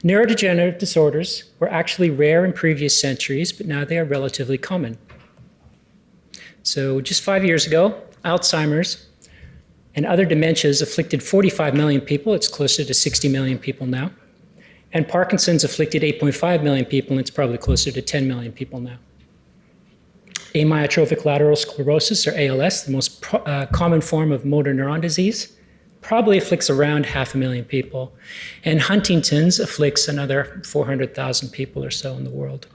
Neurodegenerative disorders were actually rare in previous centuries, but now they are relatively common. So just 5 years ago, Alzheimer's and other dementias afflicted 45 million people. It's closer to 60 million people now. And Parkinson's afflicted 8.5 million people, and it's probably closer to 10 million people now. Amyotrophic lateral sclerosis, or ALS, the most common form of motor neuron disease, probably afflicts around 500,000 people. And Huntington's afflicts another 400,000 people or so in the world.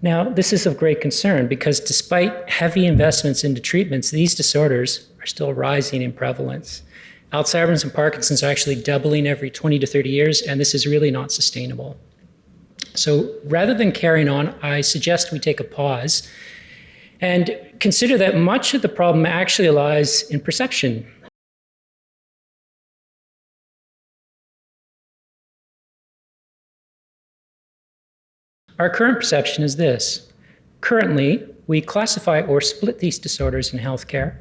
Now, this is of great concern because despite heavy investments into treatments, these disorders are still rising in prevalence. Alzheimer's and Parkinson's are actually doubling every 20 to 30 years, and this is really not sustainable. So rather than carrying on, I suggest we take a pause and consider that much of the problem actually lies in perception. Our current perception is this. Currently, we classify or split these disorders in healthcare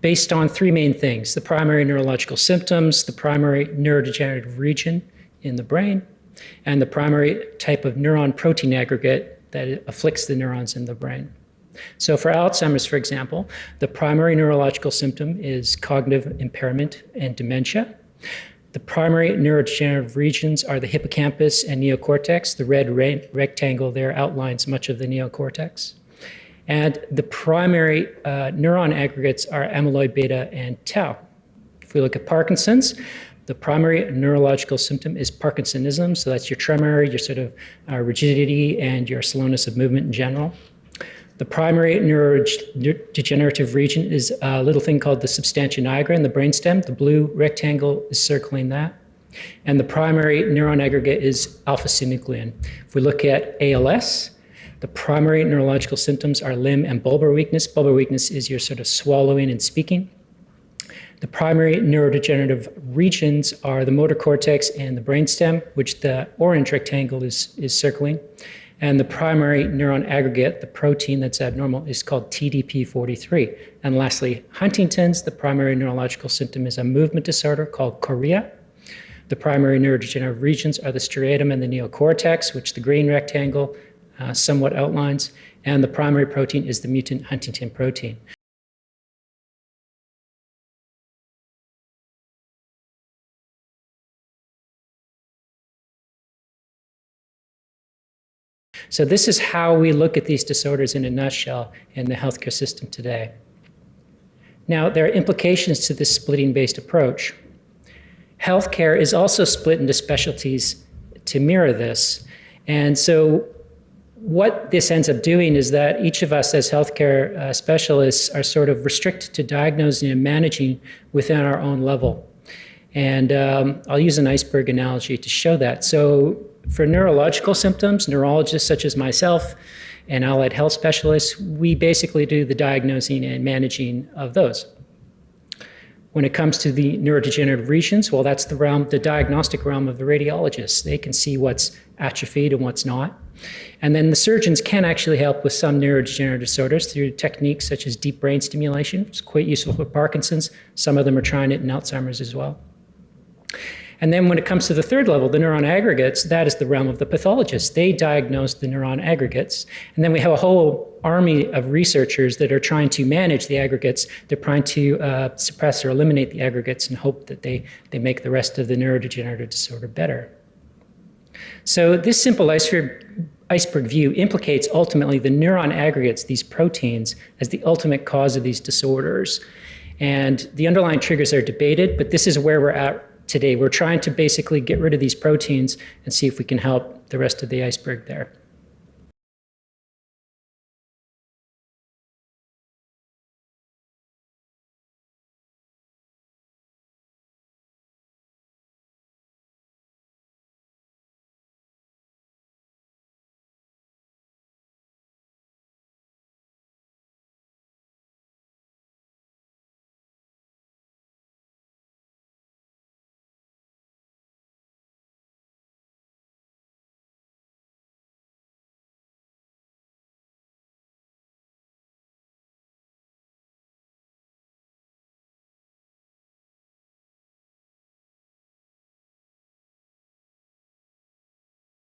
based on three main things: the primary neurological symptoms, the primary neurodegenerative region in the brain, and the primary type of neuron protein aggregate that afflicts the neurons in the brain. So for Alzheimer's, for example, the primary neurological symptom is cognitive impairment and dementia. The primary neurodegenerative regions are the hippocampus and neocortex. The red rectangle there outlines much of the neocortex. And the primary neuron aggregates are amyloid beta and tau. If we look at Parkinson's, the primary neurological symptom is Parkinsonism. So that's your tremor, your sort of rigidity, and your slowness of movement in general. The primary neurodegenerative region is a little thing called the substantia nigra in the brainstem. The blue rectangle is circling that. And the primary neuron aggregate is alpha-synuclein. If we look at ALS, the primary neurological symptoms are limb and bulbar weakness. Bulbar weakness is your sort of swallowing and speaking. The primary neurodegenerative regions are the motor cortex and the brainstem, which the orange rectangle is circling. And the primary neuron aggregate, the protein that's abnormal, is called TDP43. And lastly, Huntington's, the primary neurological symptom is a movement disorder called Chorea. The primary neurodegenerative regions are the striatum and the neocortex, which the green rectangle somewhat outlines. And the primary protein is the mutant Huntington protein. So this is how we look at these disorders in a nutshell in the healthcare system today. Now, there are implications to this splitting-based approach. Healthcare is also split into specialties to mirror this. And so what this ends up doing is that each of us as healthcare specialists are sort of restricted to diagnosing and managing within our own level. And I'll use an iceberg analogy to show that. So for neurological symptoms, neurologists such as myself and allied health specialists, we basically do the diagnosing and managing of those. When it comes to the neurodegenerative regions, well, that's the realm, the diagnostic realm of the radiologists. They can see what's atrophied and what's not. And then the surgeons can actually help with some neurodegenerative disorders through techniques such as deep brain stimulation. It's quite useful for Parkinson's. Some of them are trying it in Alzheimer's as well. And then when it comes to the third level, the neuron aggregates, that is the realm of the pathologists. They diagnose the neuron aggregates. And then we have a whole army of researchers that are trying to manage the aggregates. They're trying to suppress or eliminate the aggregates and hope that they make the rest of the neurodegenerative disorder better. So this simple iceberg view implicates ultimately the neuron aggregates, these proteins, as the ultimate cause of these disorders. And the underlying triggers are debated, but this is where we're at today. We're trying to basically get rid of these proteins and see if we can help the rest of the iceberg there.